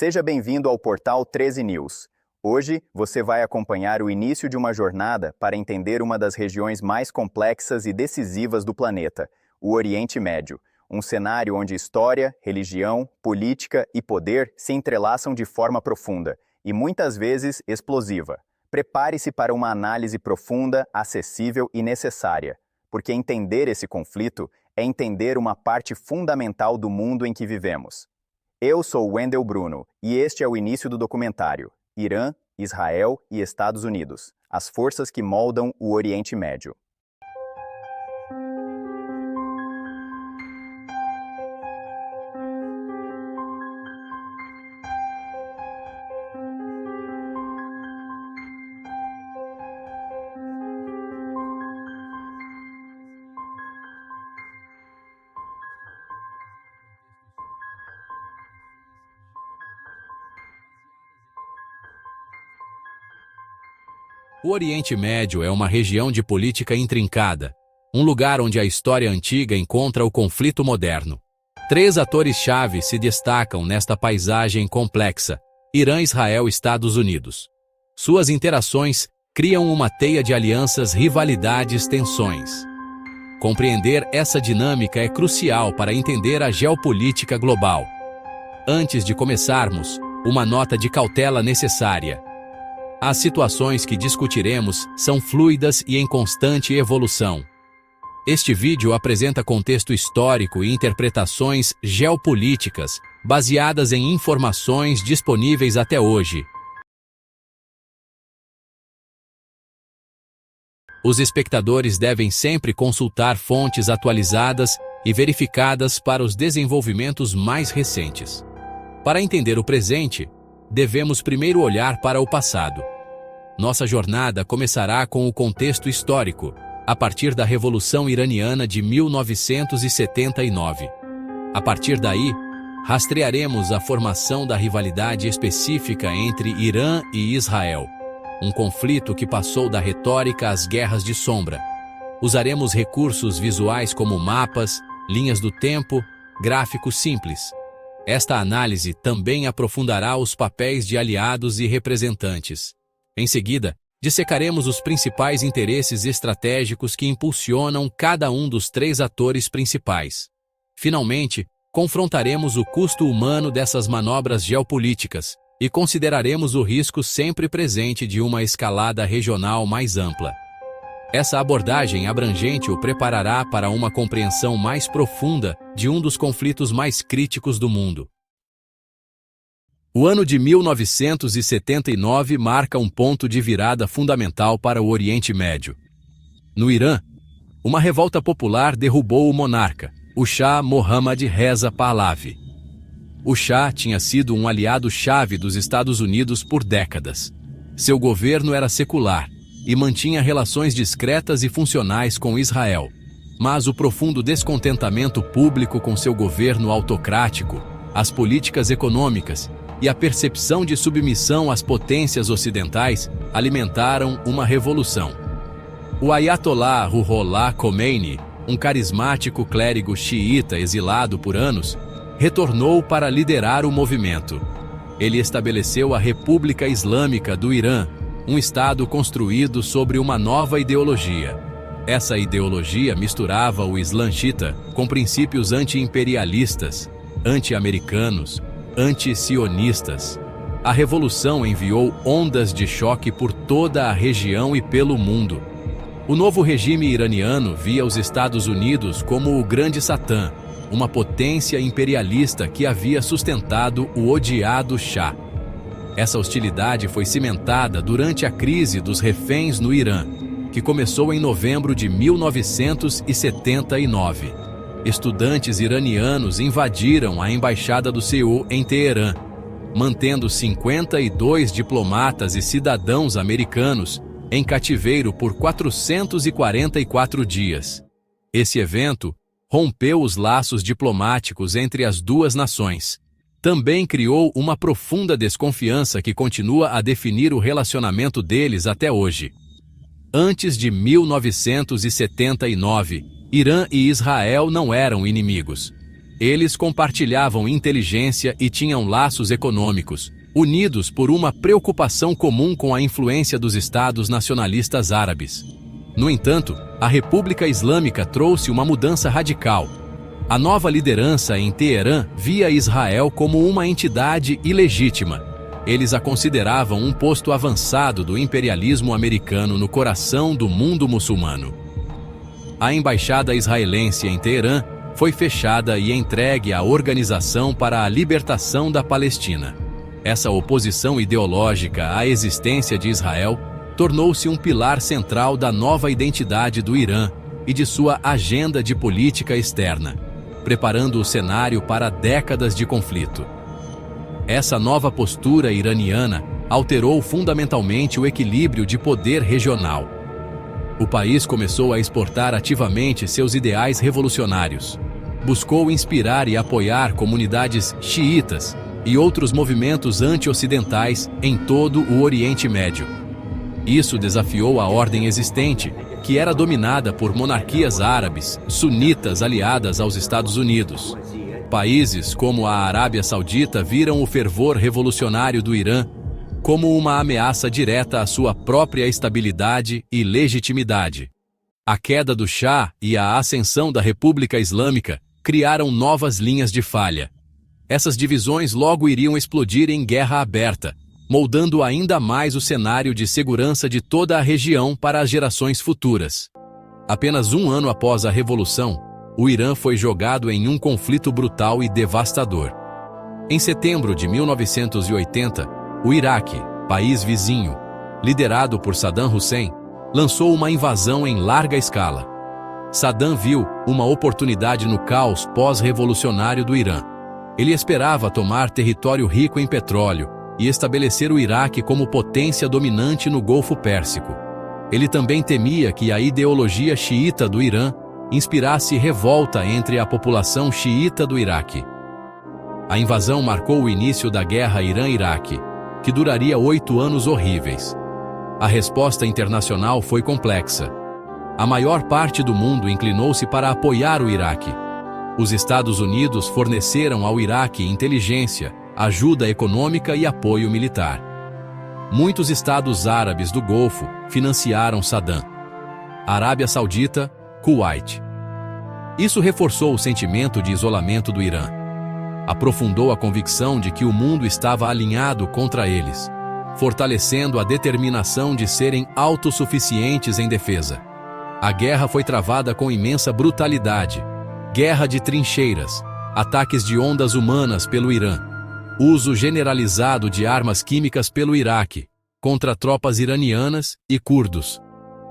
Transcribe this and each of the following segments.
Seja bem-vindo ao portal 13 News. Hoje, você vai acompanhar o início de uma jornada para entender uma das regiões mais complexas e decisivas do planeta, o Oriente Médio, um cenário onde história, religião, política e poder se entrelaçam de forma profunda e muitas vezes explosiva. Prepare-se para uma análise profunda, acessível e necessária, porque entender esse conflito é entender uma parte fundamental do mundo em que vivemos. Eu sou Wendel Bruno e este é o início do documentário Irã, Israel e Estados Unidos, as forças que moldam o Oriente Médio. O Oriente Médio é uma região de política intrincada, um lugar onde a história antiga encontra o conflito moderno. Três atores-chave se destacam nesta paisagem complexa: Irã, Israel e Estados Unidos. Suas interações criam uma teia de alianças, rivalidades, tensões. Compreender essa dinâmica é crucial para entender a geopolítica global. Antes de começarmos, uma nota de cautela necessária. As situações que discutiremos são fluidas e em constante evolução. Este vídeo apresenta contexto histórico e interpretações geopolíticas, baseadas em informações disponíveis até hoje. Os espectadores devem sempre consultar fontes atualizadas e verificadas para os desenvolvimentos mais recentes. Para entender o presente, devemos primeiro olhar para o passado. Nossa jornada começará com o contexto histórico, a partir da Revolução Iraniana de 1979. A partir daí, rastrearemos a formação da rivalidade específica entre Irã e Israel, um conflito que passou da retórica às guerras de sombra. Usaremos recursos visuais como mapas, linhas do tempo, gráficos simples. Esta análise também aprofundará os papéis de aliados e representantes. Em seguida, dissecaremos os principais interesses estratégicos que impulsionam cada um dos três atores principais. Finalmente, confrontaremos o custo humano dessas manobras geopolíticas e consideraremos o risco sempre presente de uma escalada regional mais ampla. Essa abordagem abrangente o preparará para uma compreensão mais profunda de um dos conflitos mais críticos do mundo. O ano de 1979 marca um ponto de virada fundamental para o Oriente Médio. No Irã, uma revolta popular derrubou o monarca, o Shah Mohammad Reza Pahlavi. O Shah tinha sido um aliado-chave dos Estados Unidos por décadas. Seu governo era secular e mantinha relações discretas e funcionais com Israel. Mas o profundo descontentamento público com seu governo autocrático, as políticas econômicas e a percepção de submissão às potências ocidentais alimentaram uma revolução. O Ayatollah Ruhollah Khomeini, um carismático clérigo xiita exilado por anos, retornou para liderar o movimento. Ele estabeleceu a República Islâmica do Irã, um estado construído sobre uma nova ideologia. Essa ideologia misturava o Islã xiita com princípios anti-imperialistas, anti-americanos, anti-sionistas. A revolução enviou ondas de choque por toda a região e pelo mundo. O novo regime iraniano via os Estados Unidos como o Grande Satã, uma potência imperialista que havia sustentado o odiado Shah. Essa hostilidade foi cimentada durante a crise dos reféns no Irã, que começou em novembro de 1979. Estudantes iranianos invadiram a embaixada do Seul em Teherã, mantendo 52 diplomatas e cidadãos americanos em cativeiro por 444 dias. Esse evento rompeu os laços diplomáticos entre as duas nações. Também criou uma profunda desconfiança que continua a definir o relacionamento deles até hoje. Antes de 1979, Irã e Israel não eram inimigos. Eles compartilhavam inteligência e tinham laços econômicos, unidos por uma preocupação comum com a influência dos estados nacionalistas árabes. No entanto, a República Islâmica trouxe uma mudança radical. A nova liderança em Teherã via Israel como uma entidade ilegítima. Eles a consideravam um posto avançado do imperialismo americano no coração do mundo muçulmano. A embaixada israelense em Teherã foi fechada e entregue à Organização para a Libertação da Palestina. Essa oposição ideológica à existência de Israel tornou-se um pilar central da nova identidade do Irã e de sua agenda de política externa, preparando o cenário para décadas de conflito. Essa nova postura iraniana alterou fundamentalmente o equilíbrio de poder regional. O país começou a exportar ativamente seus ideais revolucionários. Buscou inspirar e apoiar comunidades xiitas e outros movimentos anti-ocidentais em todo o Oriente Médio. Isso desafiou a ordem existente, que era dominada por monarquias árabes, sunitas aliadas aos Estados Unidos. Países como a Arábia Saudita viram o fervor revolucionário do Irã como uma ameaça direta à sua própria estabilidade e legitimidade. A queda do Shah e a ascensão da República Islâmica criaram novas linhas de falha. Essas divisões logo iriam explodir em guerra aberta, moldando ainda mais o cenário de segurança de toda a região para as gerações futuras. Apenas um ano após a Revolução, o Irã foi jogado em um conflito brutal e devastador. Em setembro de 1980, o Iraque, país vizinho, liderado por Saddam Hussein, lançou uma invasão em larga escala. Saddam viu uma oportunidade no caos pós-revolucionário do Irã. Ele esperava tomar território rico em petróleo e estabelecer o Iraque como potência dominante no Golfo Pérsico. Ele também temia que a ideologia xiita do Irã inspirasse revolta entre a população xiita do Iraque. A invasão marcou o início da Guerra Irã-Iraque, que duraria 8 anos horríveis. A resposta internacional foi complexa. A maior parte do mundo inclinou-se para apoiar o Iraque. Os Estados Unidos forneceram ao Iraque inteligência, ajuda econômica e apoio militar. Muitos estados árabes do Golfo financiaram Saddam. Arábia Saudita, Kuwait. Isso reforçou o sentimento de isolamento do Irã. Aprofundou a convicção de que o mundo estava alinhado contra eles, fortalecendo a determinação de serem autossuficientes em defesa. A guerra foi travada com imensa brutalidade. Guerra de trincheiras, ataques de ondas humanas pelo Irã, uso generalizado de armas químicas pelo Iraque, contra tropas iranianas e curdos.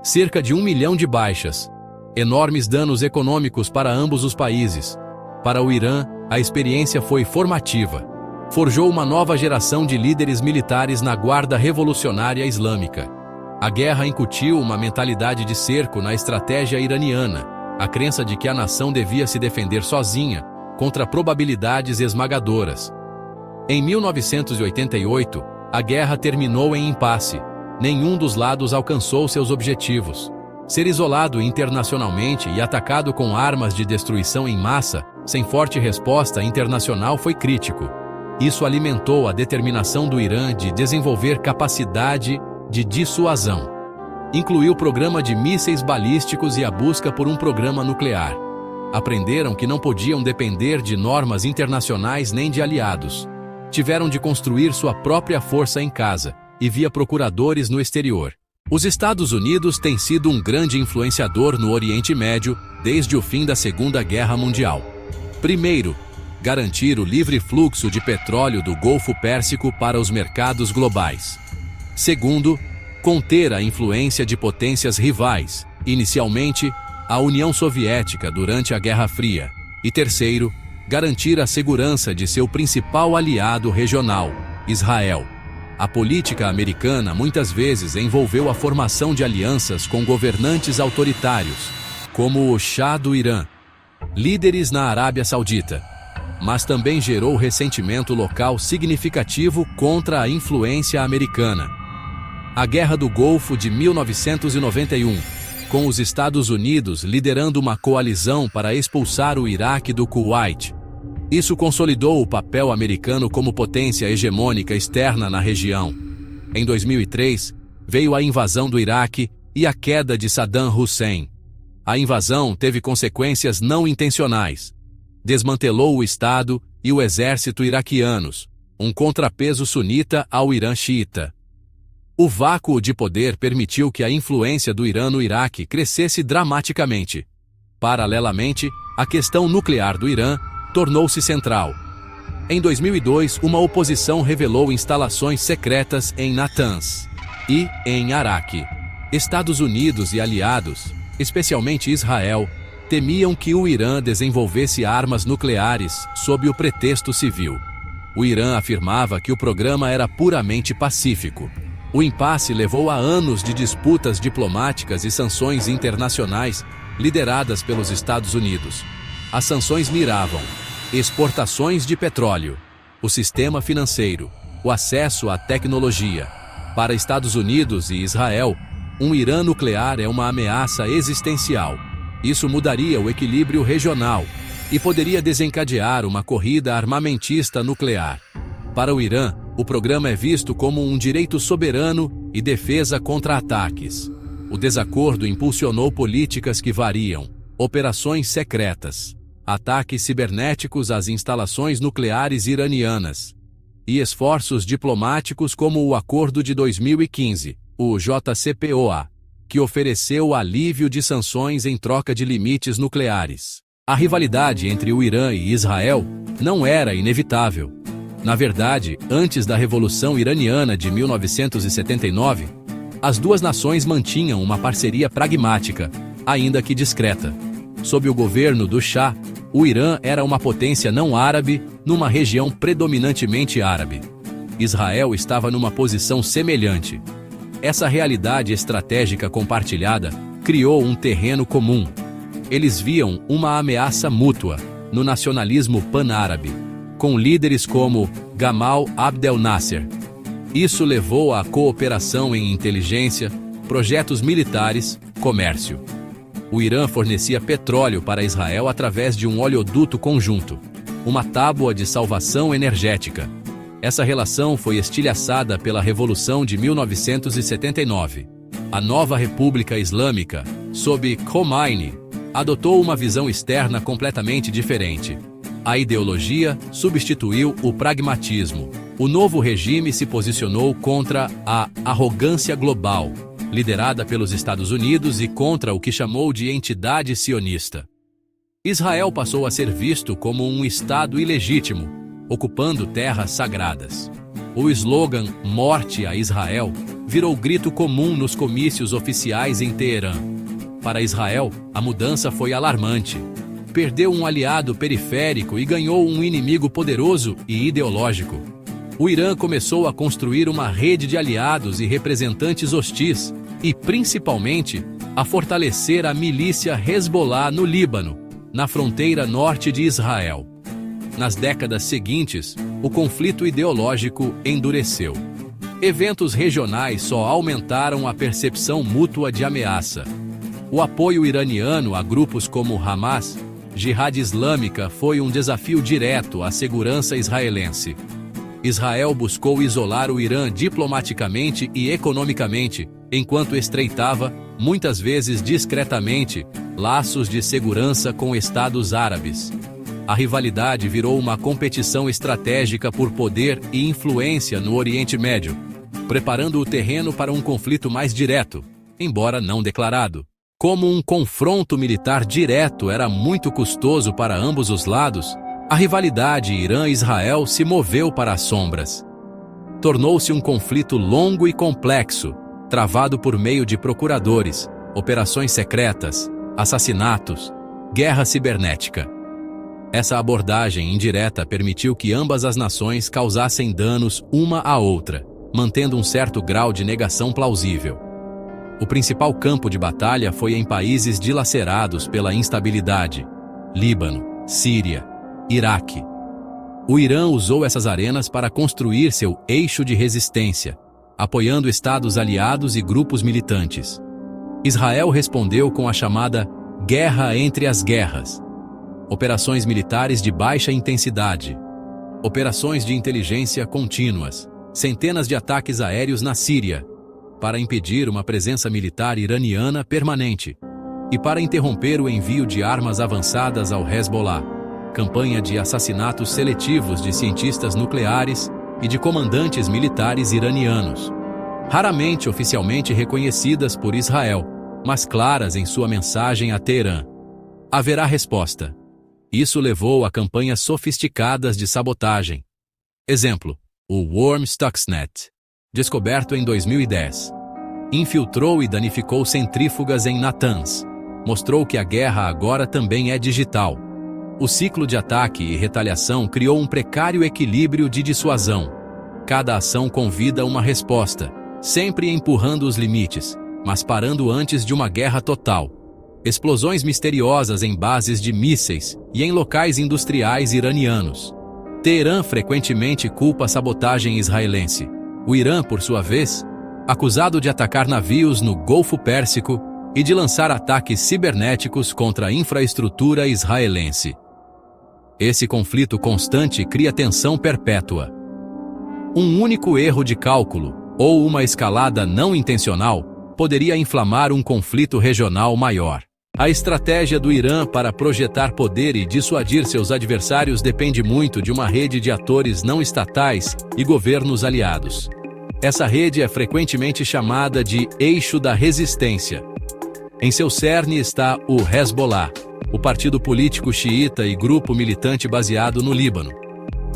Cerca de 1 milhão de baixas. Enormes danos econômicos para ambos os países. Para o Irã, a experiência foi formativa. Forjou uma nova geração de líderes militares na Guarda Revolucionária Islâmica. A guerra incutiu uma mentalidade de cerco na estratégia iraniana, a crença de que a nação devia se defender sozinha, contra probabilidades esmagadoras. Em 1988, a guerra terminou em impasse. Nenhum dos lados alcançou seus objetivos. Ser isolado internacionalmente e atacado com armas de destruição em massa, sem forte resposta internacional, foi crítico. Isso alimentou a determinação do Irã de desenvolver capacidade de dissuasão. Incluiu o programa de mísseis balísticos e a busca por um programa nuclear. Aprenderam que não podiam depender de normas internacionais nem de aliados. Tiveram de construir sua própria força em casa e via procuradores no exterior. Os Estados Unidos têm sido um grande influenciador no Oriente Médio desde o fim da Segunda Guerra Mundial. Primeiro, garantir o livre fluxo de petróleo do Golfo Pérsico para os mercados globais. Segundo, conter a influência de potências rivais, inicialmente a União Soviética durante a Guerra Fria. E terceiro, garantir a segurança de seu principal aliado regional, Israel. A política americana muitas vezes envolveu a formação de alianças com governantes autoritários, como o Shah do Irã, líderes na Arábia Saudita, mas também gerou ressentimento local significativo contra a influência americana. A Guerra do Golfo de 1991, com os Estados Unidos liderando uma coalizão para expulsar o Iraque do Kuwait, Isso consolidou o papel americano como potência hegemônica externa na região. Em 2003, veio a invasão do Iraque e a queda de Saddam Hussein. A invasão teve consequências não intencionais. Desmantelou o Estado e o exército iraquianos, um contrapeso sunita ao Irã xiita. O vácuo de poder permitiu que a influência do Irã no Iraque crescesse dramaticamente. Paralelamente, a questão nuclear do Irã tornou-se central. Em 2002, uma oposição revelou instalações secretas em Natanz e em Araque. Estados Unidos e aliados, especialmente Israel, temiam que o Irã desenvolvesse armas nucleares sob o pretexto civil. O Irã afirmava que o programa era puramente pacífico. O impasse levou a anos de disputas diplomáticas e sanções internacionais lideradas pelos Estados Unidos. As sanções miravam exportações de petróleo, o sistema financeiro, o acesso à tecnologia. Para Estados Unidos e Israel, um Irã nuclear é uma ameaça existencial. Isso mudaria o equilíbrio regional e poderia desencadear uma corrida armamentista nuclear. Para o Irã, o programa é visto como um direito soberano e defesa contra ataques. O desacordo impulsionou políticas que variam: operações secretas, ataques cibernéticos às instalações nucleares iranianas e esforços diplomáticos como o Acordo de 2015, o JCPOA, que ofereceu alívio de sanções em troca de limites nucleares. A rivalidade entre o Irã e Israel não era inevitável. Na verdade, antes da Revolução Iraniana de 1979, as duas nações mantinham uma parceria pragmática, ainda que discreta. Sob o governo do Shah, o Irã era uma potência não árabe numa região predominantemente árabe. Israel estava numa posição semelhante. Essa realidade estratégica compartilhada criou um terreno comum. Eles viam uma ameaça mútua no nacionalismo pan-árabe, com líderes como Gamal Abdel Nasser. Isso levou à cooperação em inteligência, projetos militares, comércio. O Irã fornecia petróleo para Israel através de um oleoduto conjunto, uma tábua de salvação energética. Essa relação foi estilhaçada pela Revolução de 1979. A nova República Islâmica, sob Khomeini, adotou uma visão externa completamente diferente. A ideologia substituiu o pragmatismo. O novo regime se posicionou contra a arrogância global, liderada pelos Estados Unidos, e contra o que chamou de entidade sionista. Israel passou a ser visto como um Estado ilegítimo, ocupando terras sagradas. O slogan "Morte a Israel" virou grito comum nos comícios oficiais em Teherã. Para Israel, a mudança foi alarmante. Perdeu um aliado periférico e ganhou um inimigo poderoso e ideológico. O Irã começou a construir uma rede de aliados e representantes hostis e, principalmente, a fortalecer a milícia Hezbollah no Líbano, na fronteira norte de Israel. Nas décadas seguintes, o conflito ideológico endureceu. Eventos regionais só aumentaram a percepção mútua de ameaça. O apoio iraniano a grupos como Hamas, Jihad Islâmica, foi um desafio direto à segurança israelense. Israel buscou isolar o Irã diplomaticamente e economicamente, enquanto estreitava, muitas vezes discretamente, laços de segurança com estados árabes. A rivalidade virou uma competição estratégica por poder e influência no Oriente Médio, preparando o terreno para um conflito mais direto, embora não declarado. Como um confronto militar direto era muito custoso para ambos os lados, a rivalidade Irã-Israel se moveu para as sombras. Tornou-se um conflito longo e complexo, travado por meio de procuradores, operações secretas, assassinatos, guerra cibernética. Essa abordagem indireta permitiu que ambas as nações causassem danos uma à outra, mantendo um certo grau de negação plausível. O principal campo de batalha foi em países dilacerados pela instabilidade: Líbano, Síria, Iraque. O Irã usou essas arenas para construir seu eixo de resistência, apoiando estados aliados e grupos militantes. Israel respondeu com a chamada Guerra entre as Guerras. operações militares de baixa intensidade, operações de inteligência contínuas, centenas de ataques aéreos na Síria, para impedir uma presença militar iraniana permanente e para interromper o envio de armas avançadas ao Hezbollah, campanha de assassinatos seletivos de cientistas nucleares e de comandantes militares iranianos, raramente oficialmente reconhecidas por Israel, mas claras em sua mensagem a Teherã. Haverá resposta. Isso levou a campanhas sofisticadas de sabotagem. Exemplo, o Worm Stuxnet, descoberto em 2010. Infiltrou e danificou centrífugas em Natanz. Mostrou que a guerra agora também é digital. O ciclo de ataque e retaliação criou um precário equilíbrio de dissuasão. Cada ação convida uma resposta, sempre empurrando os limites, mas parando antes de uma guerra total. Explosões misteriosas em bases de mísseis e em locais industriais iranianos. Teherã frequentemente culpa a sabotagem israelense. O Irã, por sua vez, acusado de atacar navios no Golfo Pérsico e de lançar ataques cibernéticos contra a infraestrutura israelense. Esse conflito constante cria tensão perpétua. Um único erro de cálculo, ou uma escalada não intencional, poderia inflamar um conflito regional maior. A estratégia do Irã para projetar poder e dissuadir seus adversários depende muito de uma rede de atores não estatais e governos aliados. Essa rede é frequentemente chamada de Eixo da Resistência. Em seu cerne está o Hezbollah, o partido político xiita e grupo militante baseado no Líbano.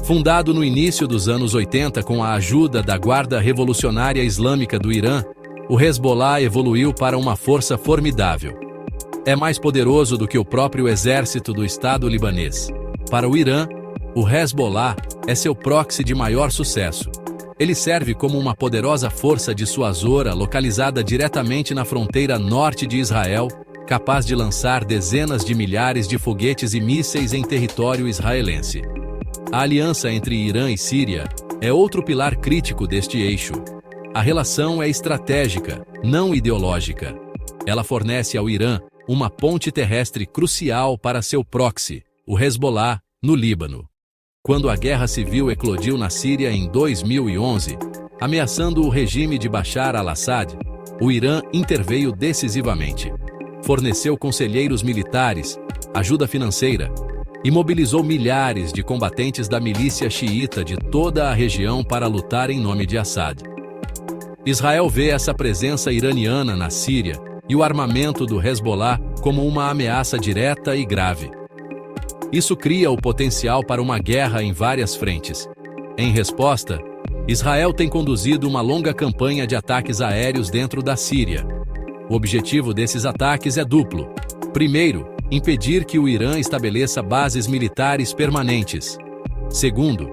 Fundado no início dos anos 80 com a ajuda da Guarda Revolucionária Islâmica do Irã, o Hezbollah evoluiu para uma força formidável. É mais poderoso do que o próprio exército do Estado libanês. Para o Irã, o Hezbollah é seu proxy de maior sucesso. Ele serve como uma poderosa força dissuasora localizada diretamente na fronteira norte de Israel, capaz de lançar dezenas de milhares de foguetes e mísseis em território israelense. A aliança entre Irã e Síria é outro pilar crítico deste eixo. A relação é estratégica, não ideológica. Ela fornece ao Irã uma ponte terrestre crucial para seu proxy, o Hezbollah, no Líbano. Quando a guerra civil eclodiu na Síria em 2011, ameaçando o regime de Bashar al-Assad, o Irã interveio decisivamente. Forneceu conselheiros militares, ajuda financeira e mobilizou milhares de combatentes da milícia xiita de toda a região para lutar em nome de Assad. Israel vê essa presença iraniana na Síria e o armamento do Hezbollah como uma ameaça direta e grave. Isso cria o potencial para uma guerra em várias frentes. Em resposta, Israel tem conduzido uma longa campanha de ataques aéreos dentro da Síria. O objetivo desses ataques é duplo. Primeiro, impedir que o Irã estabeleça bases militares permanentes. Segundo,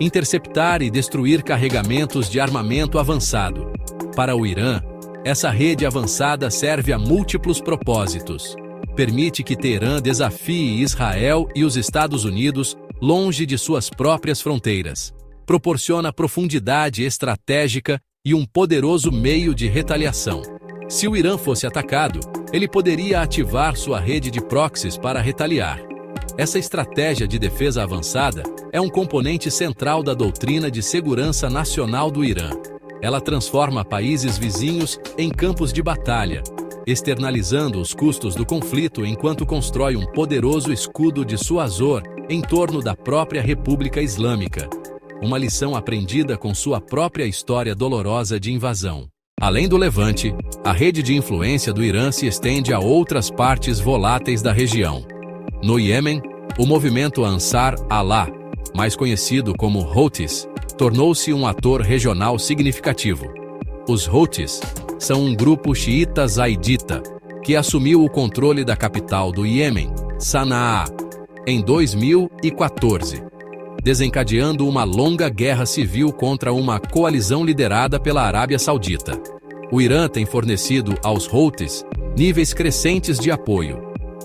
interceptar e destruir carregamentos de armamento avançado. Para o Irã, essa rede avançada serve a múltiplos propósitos. Permite que Teherã desafie Israel e os Estados Unidos longe de suas próprias fronteiras. Proporciona profundidade estratégica e um poderoso meio de retaliação. Se o Irã fosse atacado, ele poderia ativar sua rede de proxies para retaliar. Essa estratégia de defesa avançada é um componente central da doutrina de segurança nacional do Irã. Ela transforma países vizinhos em campos de batalha, externalizando os custos do conflito enquanto constrói um poderoso escudo dissuasor em torno da própria República Islâmica. Uma lição aprendida com sua própria história dolorosa de invasão. Além do Levante, a rede de influência do Irã se estende a outras partes voláteis da região. No Iêmen, o movimento Ansar Allah, mais conhecido como Houthis, tornou-se um ator regional significativo. Os Houthis são um grupo xiita zaidita que assumiu o controle da capital do Iêmen, Sanaa, em 2014, desencadeando uma longa guerra civil contra uma coalizão liderada pela Arábia Saudita. O Irã tem fornecido aos Houthis níveis crescentes de apoio.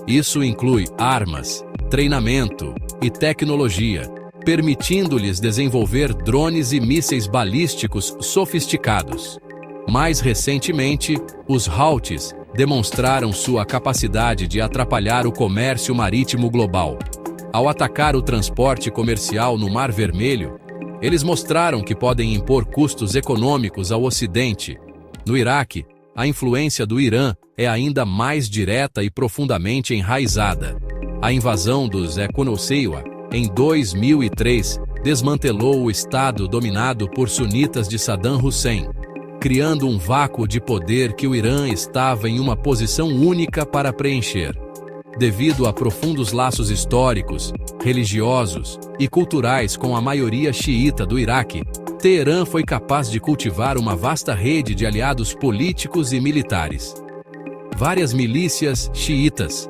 Isso inclui armas, treinamento e tecnologia, permitindo-lhes desenvolver drones e mísseis balísticos sofisticados. Mais recentemente, os Houthis demonstraram sua capacidade de atrapalhar o comércio marítimo global. Ao atacar o transporte comercial no Mar Vermelho, eles mostraram que podem impor custos econômicos ao Ocidente. No Iraque, a influência do Irã é ainda mais direta e profundamente enraizada. A invasão dos Equinocciua, em 2003, desmantelou o Estado dominado por sunitas de Saddam Hussein, criando um vácuo de poder que o Irã estava em uma posição única para preencher. Devido a profundos laços históricos, religiosos e culturais com a maioria xiita do Iraque, Teherã foi capaz de cultivar uma vasta rede de aliados políticos e militares. Várias milícias xiitas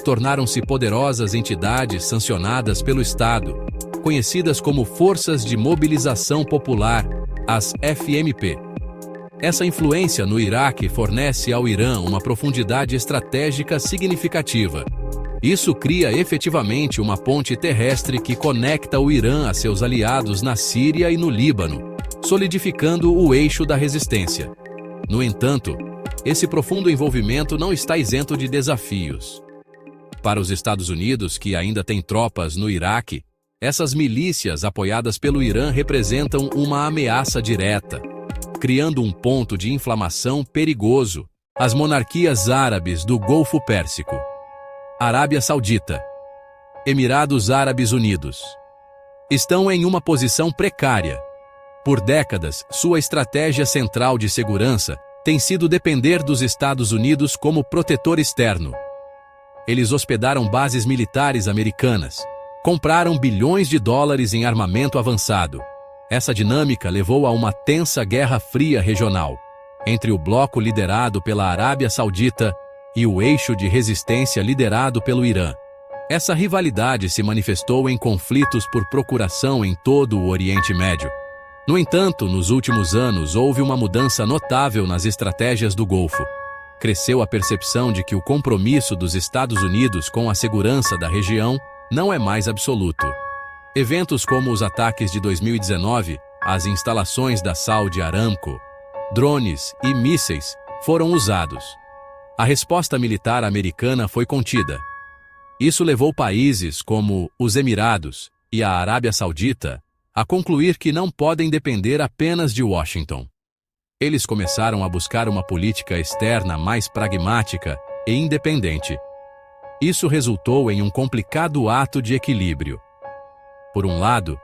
tornaram-se poderosas entidades sancionadas pelo Estado, conhecidas como Forças de Mobilização Popular, as FMP. Essa influência no Iraque fornece ao Irã uma profundidade estratégica significativa. Isso cria efetivamente uma ponte terrestre que conecta o Irã a seus aliados na Síria e no Líbano, solidificando o eixo da resistência. No entanto, esse profundo envolvimento não está isento de desafios. Para os Estados Unidos, que ainda têm tropas no Iraque, essas milícias apoiadas pelo Irã representam uma ameaça direta, criando um ponto de inflamação perigoso. As monarquias árabes do Golfo Pérsico, Arábia Saudita, Emirados Árabes Unidos, estão em uma posição precária. Por décadas, sua estratégia central de segurança tem sido depender dos Estados Unidos como protetor externo. Eles hospedaram bases militares americanas, compraram bilhões de dólares em armamento avançado. Essa dinâmica levou a uma tensa guerra fria regional entre o bloco liderado pela Arábia Saudita e o eixo de resistência liderado pelo Irã. Essa rivalidade se manifestou em conflitos por procuração em todo o Oriente Médio. No entanto, nos últimos anos houve uma mudança notável nas estratégias do Golfo. Cresceu a percepção de que o compromisso dos Estados Unidos com a segurança da região não é mais absoluto. Eventos como os ataques de 2019, as instalações da Saudi Aramco, drones e mísseis foram usados. A resposta militar americana foi contida. Isso levou países como os Emirados e a Arábia Saudita a concluir que não podem depender apenas de Washington. Eles começaram a buscar uma política externa mais pragmática e independente. Isso resultou em um complicado ato de equilíbrio. Por um lado,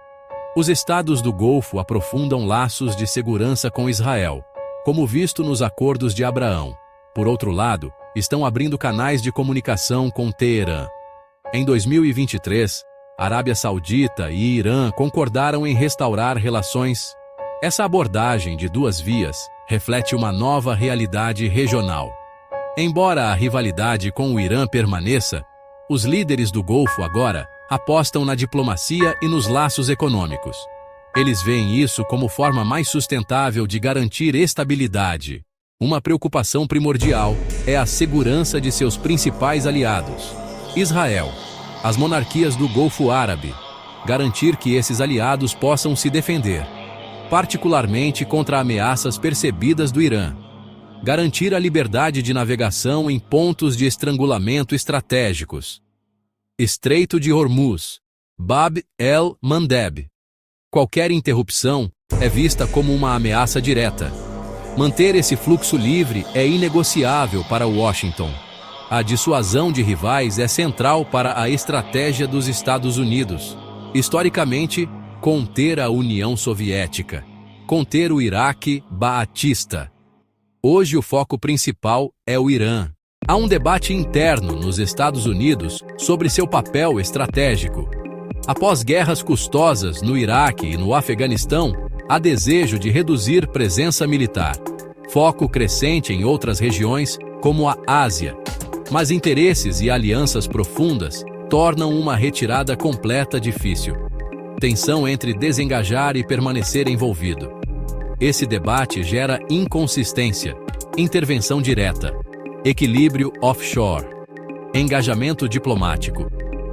os estados do Golfo aprofundam laços de segurança com Israel, como visto nos Acordos de Abraão. Por outro lado, estão abrindo canais de comunicação com Teherã. Em 2023, Arábia Saudita e Irã concordaram em restaurar relações. Essa abordagem de duas vias reflete uma nova realidade regional. Embora a rivalidade com o Irã permaneça, os líderes do Golfo agora apostam na diplomacia e nos laços econômicos. Eles veem isso como forma mais sustentável de garantir estabilidade. Uma preocupação primordial é a segurança de seus principais aliados. Israel, as monarquias do Golfo Árabe, garantir que esses aliados possam se defender, particularmente contra ameaças percebidas do Irã. Garantir a liberdade de navegação em pontos de estrangulamento estratégicos. Estreito de Hormuz, Bab el-Mandeb. Qualquer interrupção é vista como uma ameaça direta. Manter esse fluxo livre é inegociável para Washington. A dissuasão de rivais é central para a estratégia dos Estados Unidos. Historicamente, conter a União Soviética, conter o Iraque baathista. Hoje o foco principal é o Irã. Há um debate interno nos Estados Unidos sobre seu papel estratégico. Após guerras custosas no Iraque e no Afeganistão, há desejo de reduzir presença militar. Foco crescente em outras regiões, como a Ásia. Mas interesses e alianças profundas tornam uma retirada completa difícil. Tensão entre desengajar e permanecer envolvido. Esse debate gera inconsistência, intervenção direta, equilíbrio offshore, engajamento diplomático.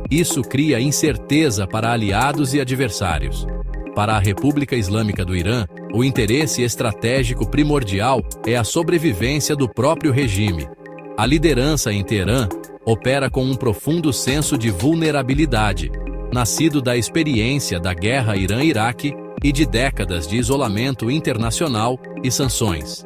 Isso cria incerteza para aliados e adversários. Para a República Islâmica do Irã, o interesse estratégico primordial é a sobrevivência do próprio regime. A liderança em Teherã opera com um profundo senso de vulnerabilidade, nascido da experiência da guerra Irã-Iraque e de décadas de isolamento internacional e sanções.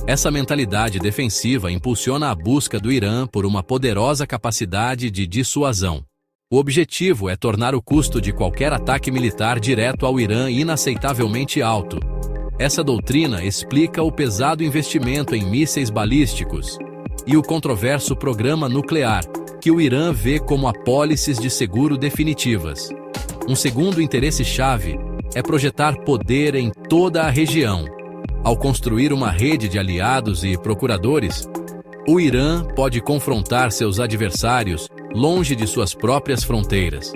Essa mentalidade defensiva impulsiona a busca do Irã por uma poderosa capacidade de dissuasão. O objetivo é tornar o custo de qualquer ataque militar direto ao Irã inaceitavelmente alto. Essa doutrina explica o pesado investimento em mísseis balísticos e o controverso programa nuclear, que o Irã vê como apólices de seguro definitivas. Um segundo interesse-chave é projetar poder em toda a região. Ao construir uma rede de aliados e procuradores, o Irã pode confrontar seus adversários longe de suas próprias fronteiras.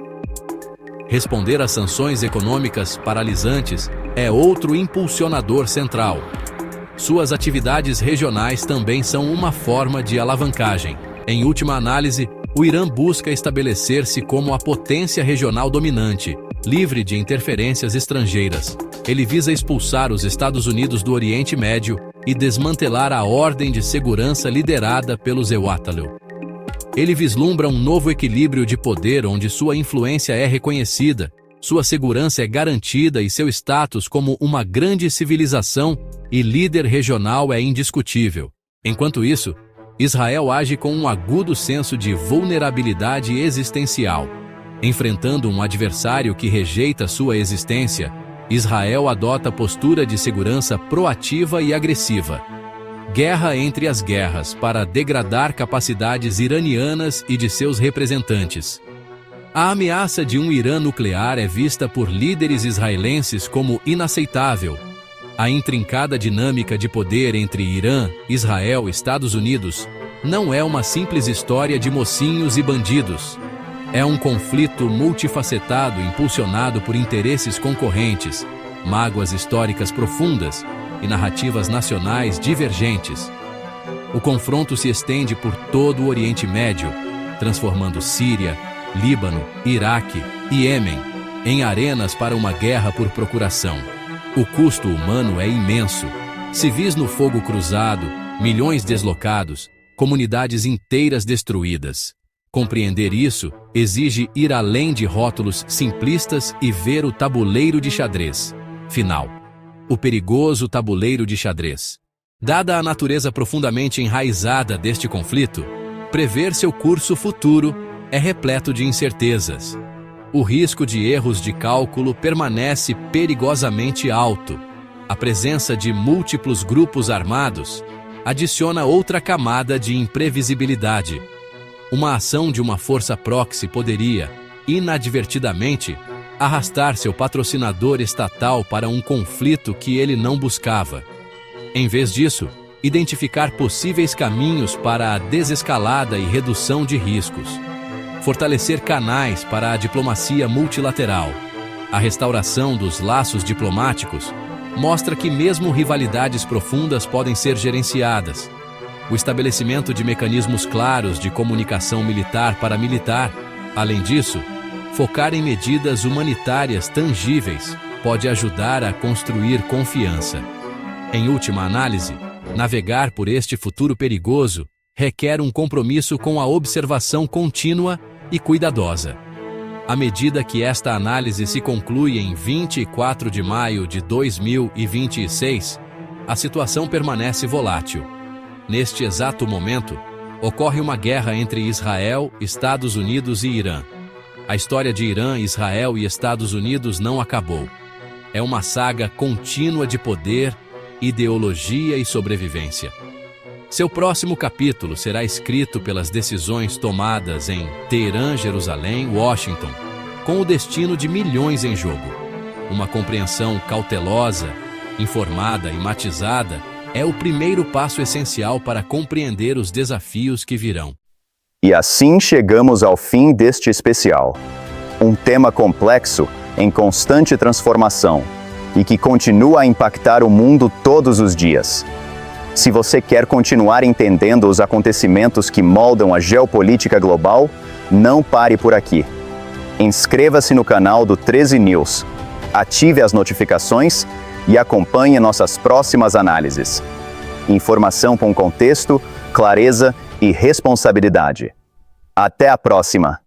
Responder às sanções econômicas paralisantes é outro impulsionador central. Suas atividades regionais também são uma forma de alavancagem. Em última análise, o Irã busca estabelecer-se como a potência regional dominante, livre de interferências estrangeiras. Ele visa expulsar os Estados Unidos do Oriente Médio e desmantelar a ordem de segurança liderada pelos Ayatollah. Ele vislumbra um novo equilíbrio de poder onde sua influência é reconhecida, sua segurança é garantida e seu status como uma grande civilização e líder regional é indiscutível. Enquanto isso, Israel age com um agudo senso de vulnerabilidade existencial. Enfrentando um adversário que rejeita sua existência, Israel adota postura de segurança proativa e agressiva. Guerra entre as guerras para degradar capacidades iranianas e de seus representantes. A ameaça de um Irã nuclear é vista por líderes israelenses como inaceitável. A intrincada dinâmica de poder entre Irã, Israel e Estados Unidos não é uma simples história de mocinhos e bandidos. É um conflito multifacetado impulsionado por interesses concorrentes, mágoas históricas profundas e narrativas nacionais divergentes. O confronto se estende por todo o Oriente Médio, transformando Síria, Líbano, Iraque e Iêmen em arenas para uma guerra por procuração. O custo humano é imenso. Civis no fogo cruzado, milhões deslocados, comunidades inteiras destruídas. Compreender isso exige ir além de rótulos simplistas e ver o tabuleiro de xadrez. Final. O perigoso tabuleiro de xadrez. Dada a natureza profundamente enraizada deste conflito, prever seu curso futuro é repleto de incertezas. O risco de erros de cálculo permanece perigosamente alto. A presença de múltiplos grupos armados adiciona outra camada de imprevisibilidade. Uma ação de uma força proxy poderia, inadvertidamente, arrastar seu patrocinador estatal para um conflito que ele não buscava. Em vez disso, identificar possíveis caminhos para a desescalada e redução de riscos. Fortalecer canais para a diplomacia multilateral. A restauração dos laços diplomáticos mostra que mesmo rivalidades profundas podem ser gerenciadas. O estabelecimento de mecanismos claros de comunicação militar para militar, além disso, focar em medidas humanitárias tangíveis pode ajudar a construir confiança. Em última análise, navegar por este futuro perigoso requer um compromisso com a observação contínua e cuidadosa. À medida que esta análise se conclui em 24 de maio de 2026, a situação permanece volátil. Neste exato momento, ocorre uma guerra entre Israel, Estados Unidos e Irã. A história de Irã, Israel e Estados Unidos não acabou. É uma saga contínua de poder, ideologia e sobrevivência. Seu próximo capítulo será escrito pelas decisões tomadas em Teherã, Jerusalém, Washington, com o destino de milhões em jogo. Uma compreensão cautelosa, informada e matizada é o primeiro passo essencial para compreender os desafios que virão. E assim chegamos ao fim deste especial. Um tema complexo, em constante transformação, e que continua a impactar o mundo todos os dias. Se você quer continuar entendendo os acontecimentos que moldam a geopolítica global, não pare por aqui. Inscreva-se no canal do 13 News, ative as notificações e acompanhe nossas próximas análises. Informação com contexto, clareza e responsabilidade. Até a próxima!